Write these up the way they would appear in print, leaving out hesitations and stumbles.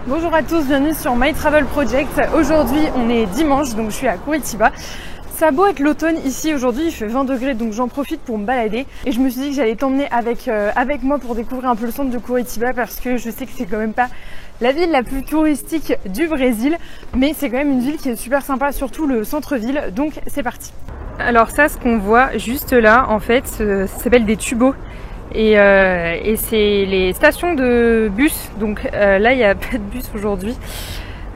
Bonjour à tous, bienvenue sur My Travel Project. Aujourd'hui on est dimanche, donc je suis à Curitiba. Ça a beau être l'automne ici aujourd'hui, il fait 20 degrés, donc j'en profite pour me balader. Et je me suis dit que j'allais t'emmener avec moi pour découvrir un peu le centre de Curitiba, parce que je sais que c'est quand même pas la ville la plus touristique du Brésil, mais c'est quand même une ville qui est super sympa, surtout le centre-ville, donc c'est parti. Alors ça, ce qu'on voit juste là, en fait, ça s'appelle des tubos. Et c'est les stations de bus, donc là il n'y a pas de bus aujourd'hui,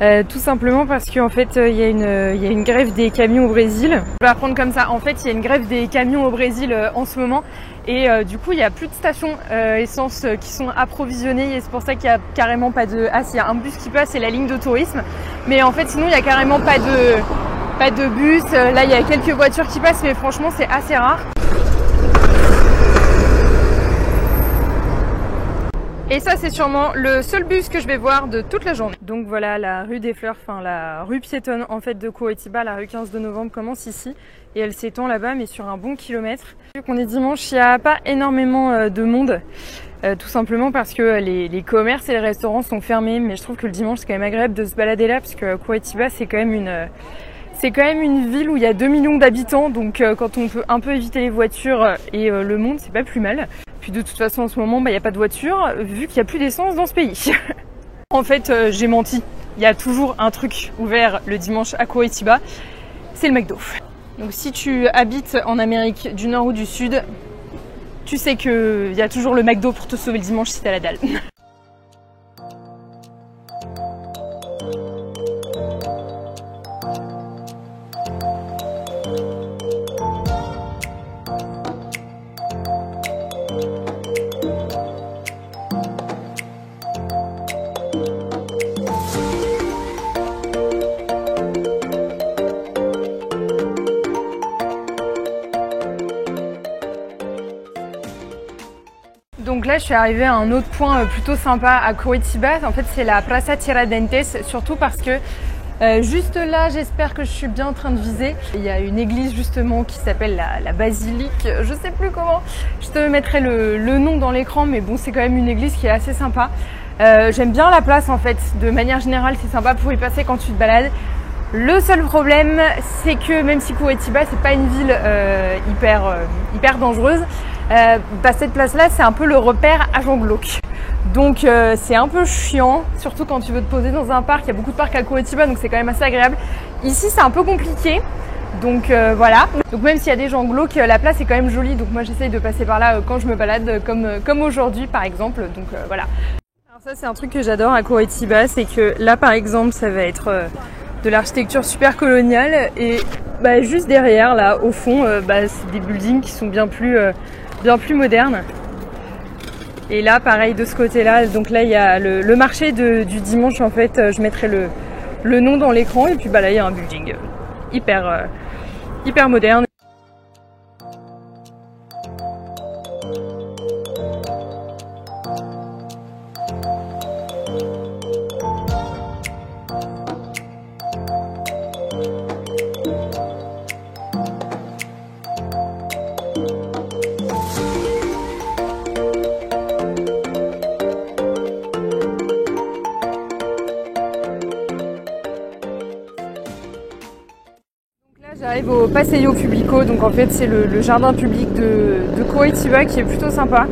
tout simplement parce qu'en fait il y a une grève des camions au Brésil. Je vais apprendre comme ça, en fait il y a une grève des camions au Brésil en ce moment, et du coup il n'y a plus de stations essence qui sont approvisionnées, et c'est pour ça qu'il n'y a carrément pas de... Ah si, il y a un bus qui passe, c'est la ligne de tourisme, mais en fait sinon il n'y a carrément pas de bus. Là il y a quelques voitures qui passent, mais franchement c'est assez rare. Et ça, c'est sûrement le seul bus que je vais voir de toute la journée. Donc voilà, la rue des Fleurs, enfin la rue piétonne en fait de Curitiba, la rue 15 de novembre commence ici et elle s'étend là-bas, mais sur un bon kilomètre. Vu qu'on est dimanche, il n'y a pas énormément de monde, tout simplement parce que les commerces et les restaurants sont fermés, mais je trouve que le dimanche c'est quand même agréable de se balader là, parce que Curitiba c'est quand même une ville où il y a 2 millions d'habitants, donc quand on peut un peu éviter les voitures et le monde, c'est pas plus mal. Puis de toute façon en ce moment, il n'y a pas de voiture, vu qu'il n'y a plus d'essence dans ce pays. En fait, j'ai menti. Il y a toujours un truc ouvert le dimanche à Curitiba, c'est le McDo. Donc si tu habites en Amérique du Nord ou du Sud, tu sais qu'il y a toujours le McDo pour te sauver le dimanche si t'as la dalle. Donc là je suis arrivée à un autre point plutôt sympa à Curitiba, en fait c'est la Praça Tiradentes, surtout parce que juste là, j'espère que je suis bien en train de viser, il y a une église justement qui s'appelle la basilique, je sais plus comment, je te mettrai le nom dans l'écran, mais bon c'est quand même une église qui est assez sympa. J'aime bien la place en fait, de manière générale c'est sympa pour y passer quand tu te balades. Le seul problème c'est que même si Curitiba c'est pas une ville hyper dangereuse, cette place-là, c'est un peu le repère agent glauque. Donc c'est un peu chiant, surtout quand tu veux te poser dans un parc. Il y a beaucoup de parcs à Curitiba, donc c'est quand même assez agréable. Ici, c'est un peu compliqué, donc voilà. Donc même s'il y a des gens glauques, la place est quand même jolie. Donc moi, j'essaye de passer par là quand je me balade, comme aujourd'hui par exemple. Donc voilà. Alors ça, c'est un truc que j'adore à Curitiba, c'est que là, par exemple, ça va être de l'architecture super coloniale, et juste derrière, là, au fond, c'est des buildings qui sont bien plus moderne. Et là pareil de ce côté là, donc là il y a le marché du dimanche en fait, je mettrai le nom dans l'écran, et puis là il y a un building hyper moderne. J'arrive au Passeio Público, donc en fait c'est le jardin public de Curitiba qui est plutôt sympa,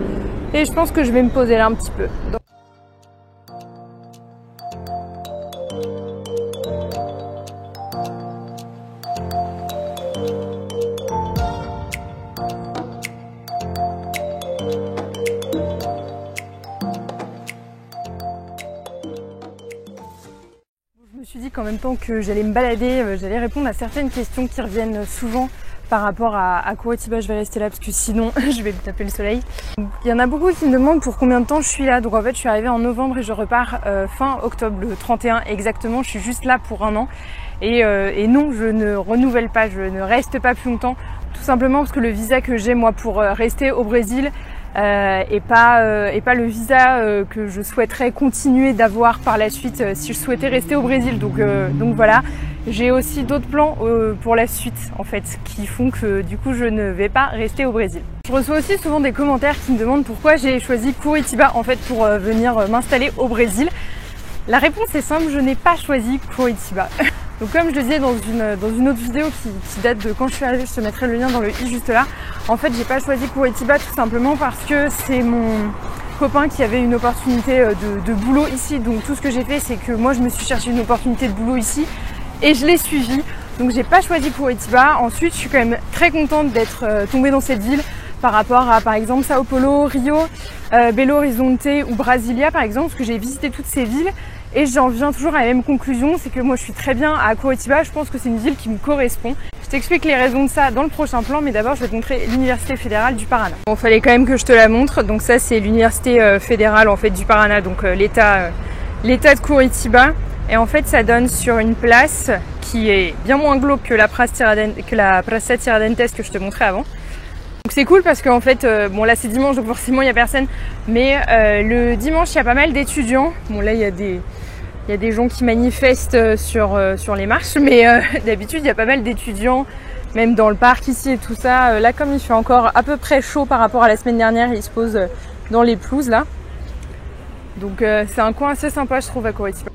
et je pense que je vais me poser là un petit peu. Je me suis dit qu'en même temps que j'allais me balader, j'allais répondre à certaines questions qui reviennent souvent par rapport à Curitiba. Je vais rester là parce que sinon je vais me taper le soleil. Il y en a beaucoup qui me demandent pour combien de temps je suis là. Donc en fait je suis arrivée en novembre et je repars fin octobre, le 31 exactement. Je suis juste là pour 1 an. Et non, je ne renouvelle pas, je ne reste pas plus longtemps. Tout simplement parce que le visa que j'ai moi pour rester au Brésil et pas le visa que je souhaiterais continuer d'avoir par la suite si je souhaitais rester au Brésil. Donc voilà, j'ai aussi d'autres plans pour la suite en fait qui font que du coup je ne vais pas rester au Brésil. Je reçois aussi souvent des commentaires qui me demandent pourquoi j'ai choisi Curitiba en fait pour venir m'installer au Brésil. La réponse est simple, je n'ai pas choisi Curitiba. Donc comme je le disais dans une autre vidéo qui date de quand je suis arrivée, je te mettrai le lien dans le i juste là. En fait, j'ai pas choisi Curitiba tout simplement parce que c'est mon copain qui avait une opportunité de boulot ici. Donc tout ce que j'ai fait, c'est que moi je me suis cherché une opportunité de boulot ici et je l'ai suivi. Donc j'ai pas choisi Curitiba. Ensuite, je suis quand même très contente d'être tombée dans cette ville par rapport à par exemple Sao Paulo, Rio, Belo Horizonte ou Brasilia par exemple, parce que j'ai visité toutes ces villes. Et j'en viens toujours à la même conclusion, c'est que moi je suis très bien à Curitiba, je pense que c'est une ville qui me correspond. Je t'explique les raisons de ça dans le prochain plan, mais d'abord je vais te montrer l'Université fédérale du Paraná. Bon, fallait quand même que je te la montre, donc ça c'est l'Université fédérale en fait du Paraná, donc l'État de Curitiba. Et en fait ça donne sur une place qui est bien moins glauque que la Praça Tiradentes que je te montrais avant. Donc c'est cool parce qu'en fait, bon là c'est dimanche donc forcément il n'y a personne, mais le dimanche il y a pas mal d'étudiants. Bon là il y a des gens qui manifestent sur les marches, mais d'habitude il y a pas mal d'étudiants, même dans le parc ici et tout ça. Là comme il fait encore à peu près chaud par rapport à la semaine dernière, ils se posent dans les pelouses là. Donc c'est un coin assez sympa je trouve à Curitiba.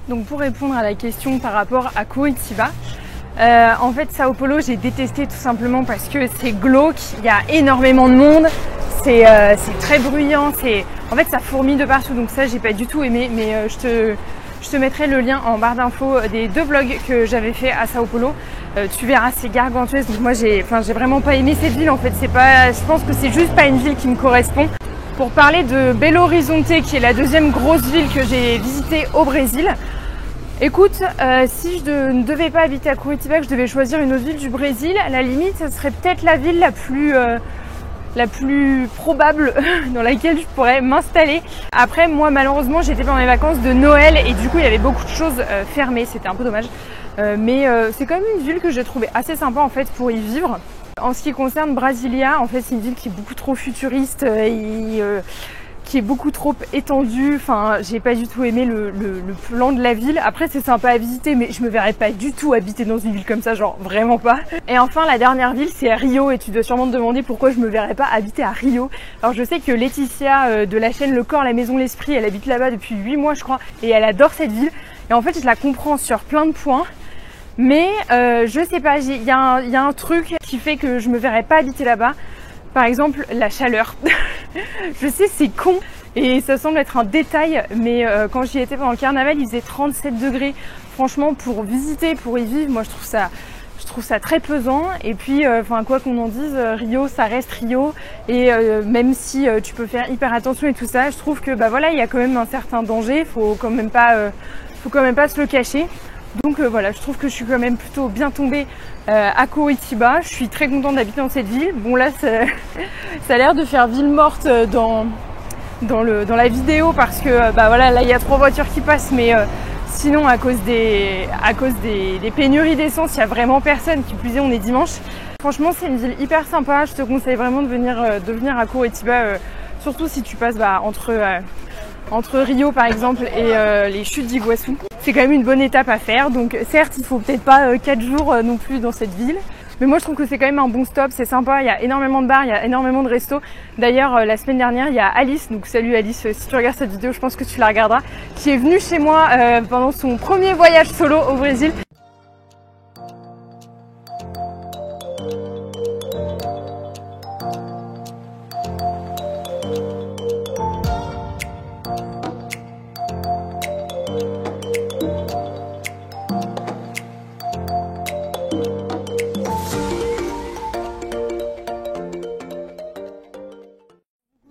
Donc pour répondre à la question par rapport à Curitiba, en fait Sao Paulo j'ai détesté tout simplement parce que c'est glauque, il y a énormément de monde, c'est très bruyant, en fait ça fourmille de partout, donc ça j'ai pas du tout aimé, mais je te mettrai le lien en barre d'infos des 2 vlogs que j'avais fait à Sao Paulo. Tu verras, c'est gargantuesque, donc moi j'ai vraiment pas aimé cette ville en fait, je pense que c'est juste pas une ville qui me correspond. Pour parler de Belo Horizonte qui est la deuxième grosse ville que j'ai visitée au Brésil, écoute, si je ne devais pas habiter à Curitiba, que je devais choisir une autre ville du Brésil, à la limite, ça serait peut-être la ville la plus probable dans laquelle je pourrais m'installer. Après, moi, malheureusement, j'étais pendant mes vacances de Noël et du coup, il y avait beaucoup de choses fermées. C'était un peu dommage. Mais c'est quand même une ville que j'ai trouvée assez sympa en fait pour y vivre. En ce qui concerne Brasilia, en fait, c'est une ville qui est beaucoup trop futuriste qui est beaucoup trop étendue. Enfin, j'ai pas du tout aimé le plan de la ville. Après, c'est sympa à visiter, mais je me verrais pas du tout habiter dans une ville comme ça, genre vraiment pas. Et enfin, la dernière ville, c'est Rio, et tu dois sûrement te demander pourquoi je me verrais pas habiter à Rio. Alors, je sais que Laetitia de la chaîne Le Corps, la Maison, l'Esprit, elle habite là-bas depuis 8 mois, je crois, et elle adore cette ville. Et en fait, je la comprends sur plein de points. Mais je sais pas, il y a un truc qui fait que je me verrais pas habiter là-bas. Par exemple, la chaleur. Je sais, c'est con et ça semble être un détail, mais quand j'y étais pendant le carnaval, il faisait 37 degrés. Franchement, pour visiter, pour y vivre, moi je trouve ça très pesant. Et puis, quoi qu'on en dise, Rio, ça reste Rio. Et même si tu peux faire hyper attention et tout ça, je trouve que voilà, il y a quand même un certain danger. Faut quand même pas se le cacher. Donc voilà, je trouve que je suis quand même plutôt bien tombée à Curitiba. Je suis très contente d'habiter dans cette ville. Bon là, ça a l'air de faire ville morte dans la vidéo parce que voilà, là il y a 3 voitures qui passent, mais sinon à cause des pénuries d'essence, il y a vraiment personne. Qui plus est, on est dimanche. Franchement, c'est une ville hyper sympa. Je te conseille vraiment de venir à Curitiba, surtout si tu passes entre Rio par exemple et les chutes d'Iguaçu. C'est quand même une bonne étape à faire, donc certes il faut peut-être pas 4 jours non plus dans cette ville, mais moi je trouve que c'est quand même un bon stop, c'est sympa, il y a énormément de bars, il y a énormément de restos. D'ailleurs la semaine dernière il y a Alice, donc salut Alice, si tu regardes cette vidéo je pense que tu la regarderas, qui est venue chez moi pendant son premier voyage solo au Brésil.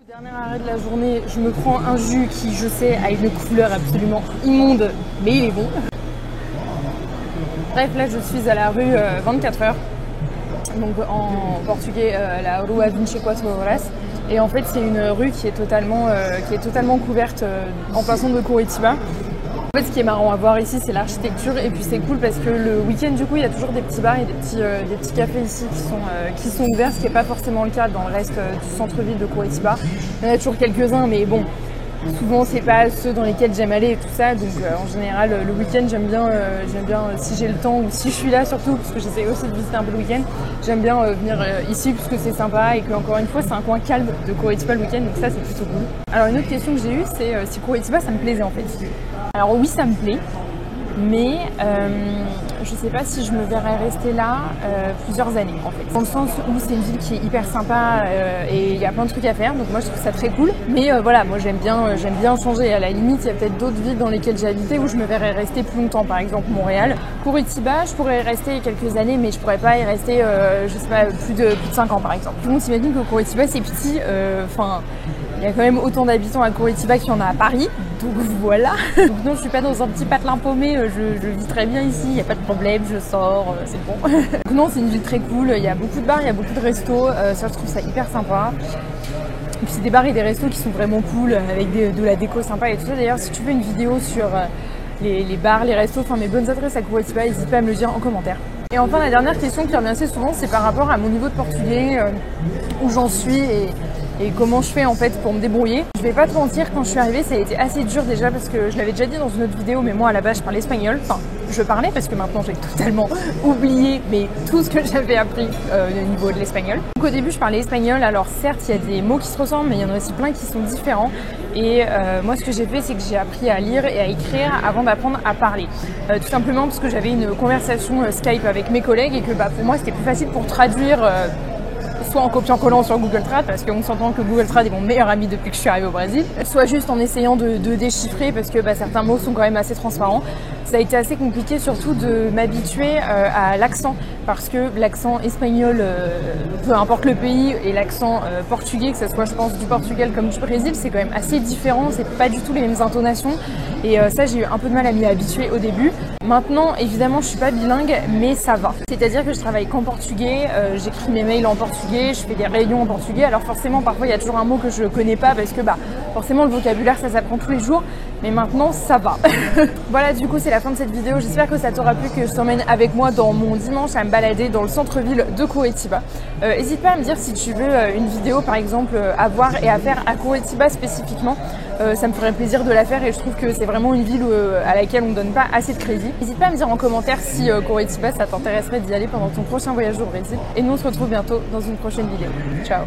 Dernier arrêt de la journée, je me prends un jus qui, je sais, a une couleur absolument immonde, mais il est bon. Bref, là je suis à la rue 24 heures, donc en portugais la Rua 24 Horas. Et en fait c'est une rue qui est totalement couverte en passant de Curitiba. En fait, ce qui est marrant à voir ici, c'est l'architecture, et puis c'est cool parce que le week-end, du coup, il y a toujours des petits bars et des petits cafés ici qui sont ouverts, ce qui n'est pas forcément le cas dans le reste du centre-ville de Curitiba. Il y en a toujours quelques-uns, mais bon, Souvent c'est pas ceux dans lesquels j'aime aller et tout ça, donc en général le week-end j'aime bien si j'ai le temps ou si je suis là surtout, parce que j'essaie aussi de visiter un peu le week-end, j'aime bien venir ici parce que c'est sympa et que encore une fois c'est un coin calme de Curitiba le week-end, donc ça c'est plutôt cool. Alors une autre question que j'ai eue c'est si Curitiba ça me plaisait en fait. Alors oui ça me plaît, mais je sais pas si je me verrais rester là plusieurs années en fait. Dans le sens où c'est une ville qui est hyper sympa et il y a plein de trucs à faire, donc moi je trouve ça très cool. Mais voilà, moi j'aime bien changer. À la limite, il y a peut-être d'autres villes dans lesquelles j'ai habité où je me verrais rester plus longtemps, par exemple Montréal. Curitiba, je pourrais y rester quelques années, mais je pourrais pas y rester, je sais pas, plus de 5 ans par exemple. Tout le monde s'imagine que Curitiba c'est petit, il y a quand même autant d'habitants à Curitiba qu'il y en a à Paris, donc voilà. Donc non, je suis pas dans un petit patelin paumé, je vis très bien ici, il n'y a pas de problème, je sors, c'est bon. Donc non, c'est une ville très cool, il y a beaucoup de bars, il y a beaucoup de restos, ça je trouve ça hyper sympa. Et puis c'est des bars et des restos qui sont vraiment cool, avec de la déco sympa et tout ça. D'ailleurs, si tu veux une vidéo sur les bars, les restos, enfin mes bonnes adresses à Curitiba, n'hésite pas à me le dire en commentaire. Et enfin, la dernière question qui revient assez souvent, c'est par rapport à mon niveau de portugais, où j'en suis et comment je fais en fait pour me débrouiller. Je vais pas te mentir, quand je suis arrivée ça a été assez dur déjà parce que je l'avais déjà dit dans une autre vidéo, mais moi à la base je parlais espagnol, enfin je parlais parce que maintenant j'ai totalement oublié mais tout ce que j'avais appris au niveau de l'espagnol. Donc au début je parlais espagnol, alors certes il y a des mots qui se ressemblent mais il y en a aussi plein qui sont différents et moi ce que j'ai fait c'est que j'ai appris à lire et à écrire avant d'apprendre à parler. Tout simplement parce que j'avais une conversation Skype avec mes collègues et que pour moi c'était plus facile pour traduire soit en copiant-collant sur Google Trad, parce qu'on s'entend que Google Trad est mon meilleur ami depuis que je suis arrivée au Brésil, soit juste en essayant de déchiffrer, parce que certains mots sont quand même assez transparents. Ça a été assez compliqué surtout de m'habituer à l'accent, parce que l'accent espagnol, peu importe le pays, et l'accent portugais, que ce soit je pense du Portugal comme du Brésil, c'est quand même assez différent, c'est pas du tout les mêmes intonations, et ça j'ai eu un peu de mal à m'y habituer au début. Maintenant, évidemment, je suis pas bilingue, mais ça va. C'est-à-dire que je travaille qu'en portugais, j'écris mes mails en portugais, je fais des réunions en portugais. Alors forcément, parfois, il y a toujours un mot que je connais pas parce que forcément, le vocabulaire, ça s'apprend tous les jours. Mais maintenant, ça va. Voilà, du coup, c'est la fin de cette vidéo. J'espère que ça t'aura plu, que je t'emmène avec moi dans mon dimanche à me balader dans le centre-ville de Curitiba. N'hésite pas à me dire si tu veux une vidéo, par exemple, à voir et à faire à Curitiba spécifiquement. Ça me ferait plaisir de la faire et je trouve que c'est vraiment une ville à laquelle on ne donne pas assez de crédit. N'hésite pas à me dire en commentaire si Curitiba ça t'intéresserait d'y aller pendant ton prochain voyage au Brésil. Et nous on se retrouve bientôt dans une prochaine vidéo. Ciao!